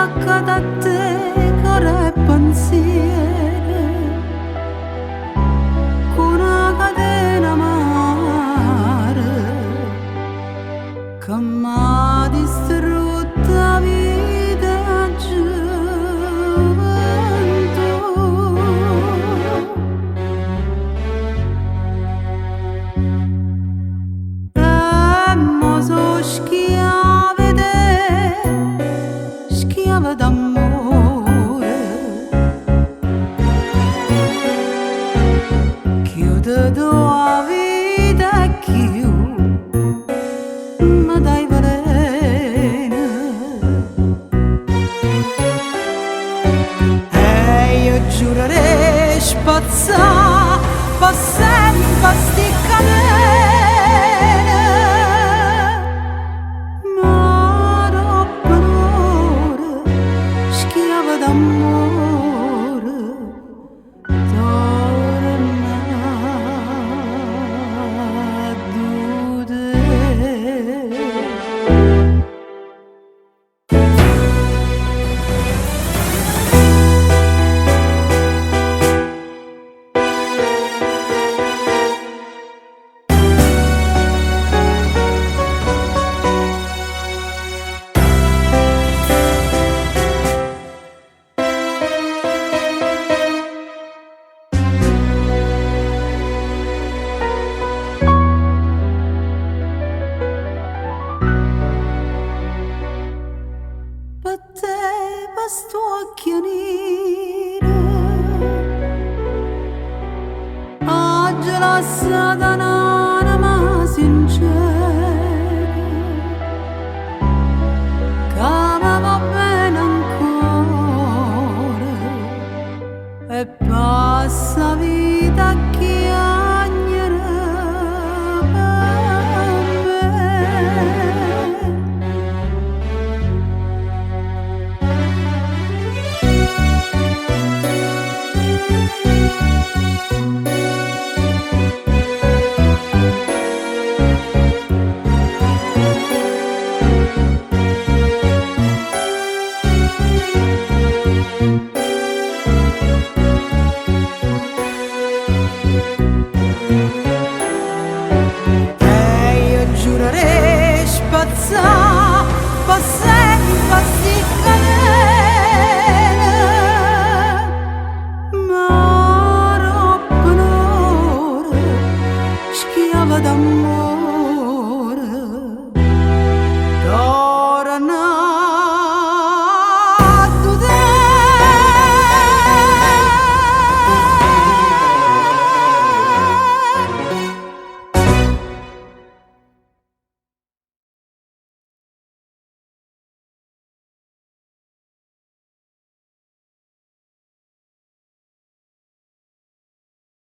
attaccato a te cuore e pensiero con una catena amara che m'ha distrutto la vita e gioventù. E mo so schiava d'amore, chiude tua vita e chiù ma dai veleno. E io giurerei spazzare per sempre sti catene, ma dopo un'ora schiava d'amore torna a te. Per te basta occhio nero, oggi la satanana sincera, che mi va bene ancora e passa vita che agnera per me.